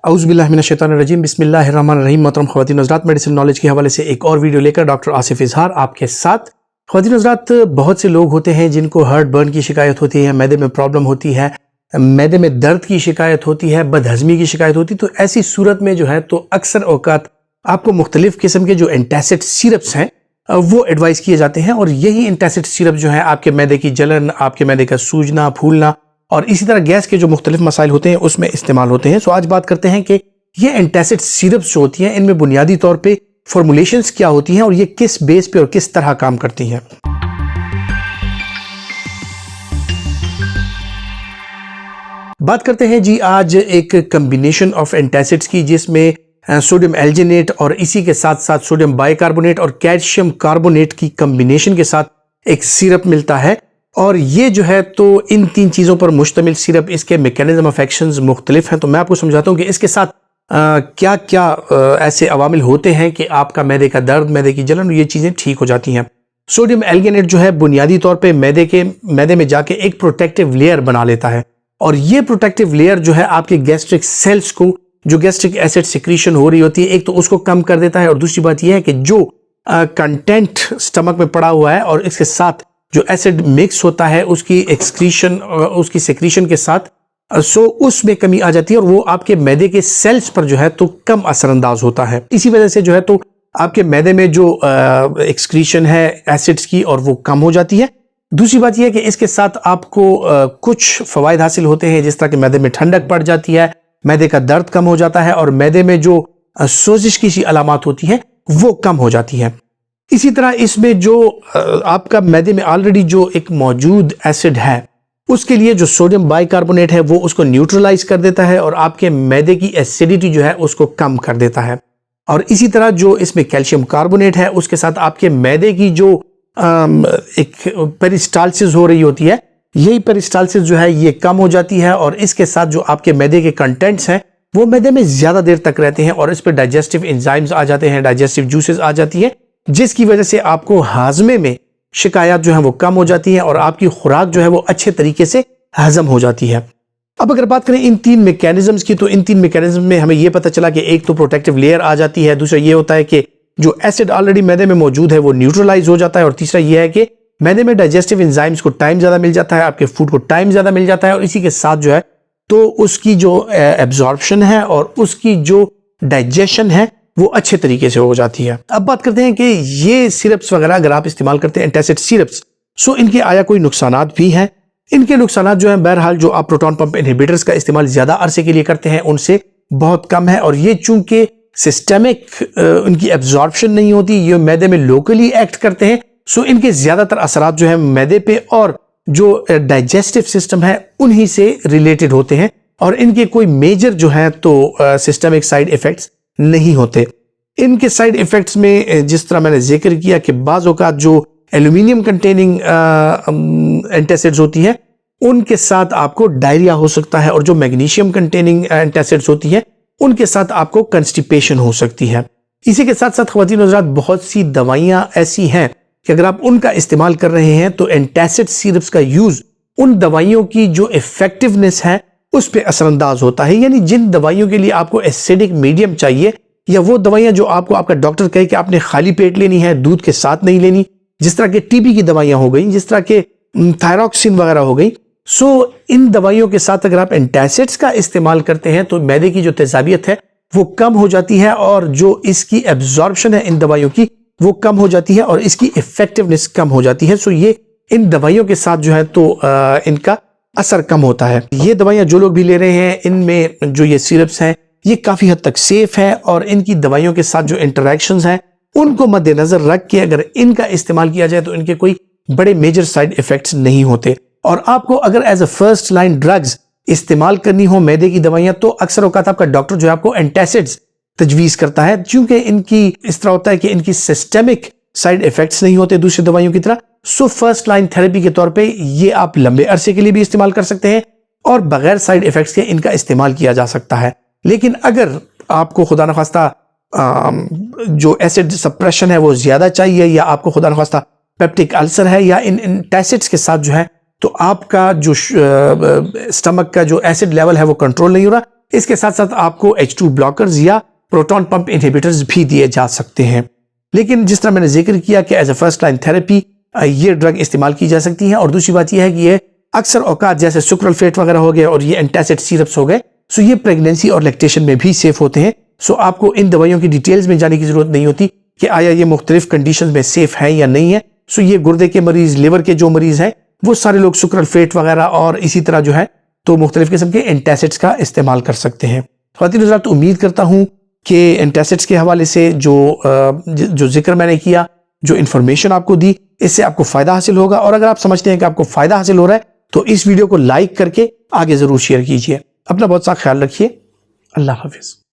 औज़ुबिल्लाहिमिनश्शैतानिर्रजीम बिस्मिल्लाहिर्रहमानिर्रहीम। मोहतरम ख़वातीन हज़रात, मेडिसिन नॉलेज के हवाले से एक और वीडियो लेकर डॉक्टर आसिफ इजहार आपके साथ। ख़वातीन हज़रात, बहुत से लोग होते हैं जिनको हार्ट बर्न की शिकायत होती है, मैदे में प्रॉब्लम होती है, मैदे में दर्द की शिकायत होती है, बदहज़मी की शिकायत होती है। तो ऐसी सूरत में जो है तो अक्सर औक़ात आपको मुख्तलिफ़ किस्म के जो एंटासिड सिरप्स हैं वो एडवाइस किए जाते हैं, और यही एंटासिड सिरप जो है आपके मैदे की जलन, आपके मैदे का सूजना, फूलना और इसी तरह गैस के जो मुख्तलिफ मसाइल होते हैं उसमें इस्तेमाल होते हैं। सो आज बात करते हैं कि ये एंटासिड सिरप्स जो होती हैं इनमें बुनियादी तौर पे फॉर्मुलेशंस क्या होती हैं और ये किस बेस पे और किस तरह काम करती हैं। बात करते हैं जी आज एक कम्बिनेशन ऑफ एंटासिड्स की, जिसमें सोडियम एल्जिनेट और इसी के साथ साथ सोडियम बाइकार्बोनेट और कैल्शियम कार्बोनेट की कम्बिनेशन के साथ एक सिरप मिलता है। और ये जो है तो इन तीन चीज़ों पर मुश्तमिल सिरप, इसके मैकेनिज्म ऑफ एक्शंस मुख्तलिफ हैं। तो मैं आपको समझाता हूँ कि इसके साथ क्या क्या ऐसे अवामिल होते हैं कि आपका मैदे का दर्द, मैदे की जलन, ये चीज़ें ठीक हो जाती हैं। सोडियम एल्गिनेट जो है बुनियादी तौर पे मैदे में जाके एक प्रोटेक्टिव लेयर बना लेता है, और ये प्रोटेक्टिव लेयर जो है आपके गैस्ट्रिक सेल्स को, जो गैस्ट्रिक एसिड सिक्रीशन हो रही होती है, एक तो उसको कम कर देता है, और दूसरी बात यह है कि जो कंटेंट स्टमक में पड़ा हुआ है और इसके साथ जो एसिड मिक्स होता है उसकी एक्सक्रीशन, उसकी सेक्रीशन के साथ उसमें कमी आ जाती है, और वो आपके मैदे के सेल्स पर जो है तो कम असरअंदाज होता है। इसी वजह से जो है तो आपके मैदे में जो एक्सक्रीशन है एसिड्स की, और वो कम हो जाती है। दूसरी बात यह है कि इसके साथ आपको कुछ फ़वाइद हासिल होते हैं, जिस तरह के मैदे में ठंडक पड़ जाती है, मैदे का दर्द कम हो जाता है, और मैदे में जो सोजिश की सी अलामात होती है वो कम हो जाती है। इसी तरह इसमें जो आपका मैदे में ऑलरेडी जो एक मौजूद एसिड है उसके लिए जो सोडियम बाइकार्बोनेट है वो उसको न्यूट्रलाइज कर देता है, और आपके मैदे की एसिडिटी जो है उसको कम कर देता है। और इसी तरह जो इसमें कैल्शियम कार्बोनेट है उसके साथ आपके मैदे की जो एक पेरिस्टालसिस हो रही होती है, यही पेरिस्टालसिस जो है ये कम हो जाती है, और इसके साथ जो आपके मैदे के कंटेंट्स हैं वो मैदे में ज़्यादा देर तक रहते हैं, और इस पर डाइजेस्टिव एंजाइम्स आ जाते हैं, डाइजेस्टिव जूसेस आ जाती है, जिसकी वजह से आपको हाजमे में शिकायत जो है वो कम हो जाती है, और आपकी खुराक जो है वो अच्छे तरीके से हजम हो जाती है। अब अगर बात करें इन तीन मैकेनिज्म्स की, तो इन तीन मैकेनिज्म में हमें यह पता चला कि एक तो प्रोटेक्टिव लेयर आ जाती है, दूसरा ये होता है कि जो एसिड ऑलरेडी मैदे में मौजूद है वो न्यूट्रलाइज हो जाता है, और तीसरा यह है कि मैदे में डाइजेस्टिव एंजाइम्स को टाइम ज़्यादा मिल जाता है, आपके फूड को टाइम ज़्यादा मिल जाता है, और इसी के साथ जो है तो उसकी जो एब्जॉर्प्शन है और उसकी जो डाइजेशन है वो अच्छे तरीके से हो जाती है। अब बात करते हैं कि ये सिरप्स वगैरह अगर आप इस्तेमाल करते हैं एंटासिड सिरप्स, सो इनके आया कोई नुकसानात भी हैं। इनके नुकसानात जो हैं बहरहाल जो आप प्रोटॉन पंप इनहिबिटर्स का इस्तेमाल ज़्यादा अरसे के लिए करते हैं उनसे बहुत कम है, और ये चूंकि सिस्टमिक उनकी एब्जॉर्प्शन नहीं होती, ये मैदे में लोकली एक्ट करते हैं, सो इनके ज़्यादातर असरात जो है मैदे पे और जो डाइजेस्टिव सिस्टम है उन्हीं से रिलेटेड होते हैं, और इनके कोई मेजर जो है तो सिस्टमिक साइड इफेक्ट्स नहीं होते। इनके साइड इफेक्ट्स में जिस तरह मैंने जिक्र किया कि बाज़ औक़ात जो एल्यूमिनियम कंटेनिंग एंटासिड्स होती है उनके साथ आपको डायरिया हो सकता है, और जो मैग्नीशियम कंटेनिंग एंटासिड्स होती है उनके साथ आपको कंस्टिपेशन हो सकती है। इसी के साथ साथ ख़वातीन हज़रात, बहुत सी दवाइयाँ ऐसी हैं कि अगर आप उनका इस्तेमाल कर रहे हैं तो एंटासिड सिरप्स का यूज़ उन दवाइयों की जो इफेक्टिवनेस है उस पर असरअंदाज होता है। यानी जिन दवाइयों के लिए आपको एसिडिक मीडियम चाहिए, या वो दवाइयाँ जो आपको आपका डॉक्टर कहे कि आपने खाली पेट लेनी है, दूध के साथ नहीं लेनी, जिस तरह के टीबी की दवाइयाँ हो गई, जिस तरह के थायरॉक्सिन वगैरह हो गई, सो इन दवाइयों के साथ अगर आप एंटासिड्स का इस्तेमाल करते हैं तो मैदे की जो तेजाबियत है वो कम हो जाती है, और जो इसकी एब्जॉर्प्शन है इन दवाइयों की वो कम हो जाती है, और इसकी इफेक्टिवनेस कम हो जाती है। सो ये इन दवाइयों के साथ जो है तो इनका असर कम होता है। ये दवाइयाँ जो लोग भी ले रहे हैं, इनमें जो ये सिरप्स हैं ये काफ़ी हद तक सेफ है, और इनकी दवाइयों के साथ जो इंटरेक्शंस हैं उनको मद्देनजर रख के अगर इनका इस्तेमाल किया जाए तो इनके कोई बड़े मेजर साइड इफेक्ट्स नहीं होते। और आपको अगर as a first line drugs इस्तेमाल करनी हो मैदे की दवाइयाँ, तो अक्सर औक़ात आपका डॉक्टर जो है आपको एंटासिड्स तजवीज़ करता है, क्योंकि इनकी इस तरह होता है कि इनकी सिस्टमिक साइड इफेक्ट्स नहीं होते दूसरी दवाइयों की तरह। सो फर्स्ट लाइन थेरेपी के तौर पे ये आप लंबे अरसे के लिए भी इस्तेमाल कर सकते हैं, और बगैर साइड इफेक्ट्स के इनका इस्तेमाल किया जा सकता है। लेकिन अगर आपको खुदा न खास्ता जो एसिड सप्रेशन है वो ज़्यादा चाहिए, या आपको खुदा न खास्ता पेप्टिक अल्सर है, या इन एंटासिड्स के साथ जो है तो आपका जो स्टमक का जो एसिड लेवल है वो कंट्रोल नहीं हो रहा, इसके साथ साथ आपको H2 ब्लॉकर्स या प्रोटॉन पंप इनहिबिटर्स भी दिए जा सकते हैं। लेकिन जिस तरह मैंने जिक्र किया कि as a first line therapy ये ड्रग इस्तेमाल की जा सकती है। और दूसरी बात यह है कि ये अक्सर औकात जैसे सुक्रोल्फेट वगैरह हो गए और ये एंटासिड सिरप्स हो गए, सो ये प्रेगनेंसी और लैक्टेशन में भी सेफ होते हैं। सो आपको इन दवाइयों की डिटेल्स में जाने की जरूरत नहीं होती कि आया ये मुख्तलिफ कंडीशन में सेफ है या नहीं है। सो ये गुर्दे के मरीज, लिवर के जो मरीज हैं, वो सारे लोग सुक्रोल्फेट वगैरह और इसी तरह जो है तो मुख्तलिफ किस्म के एंटासिड्स का इस्तेमाल कर सकते हैं। ख्वातीन हज़रात, तो उम्मीद करता हूँ कि एंटासिड्स के हवाले से जो जिक्र मैंने किया, जो इन्फॉर्मेशन आपको दी, इससे आपको फायदा हासिल होगा। और अगर आप समझते हैं कि आपको फायदा हासिल हो रहा है तो इस वीडियो को लाइक करके आगे जरूर शेयर कीजिए। अपना बहुत सा ख्याल रखिए। अल्लाह हाफिज।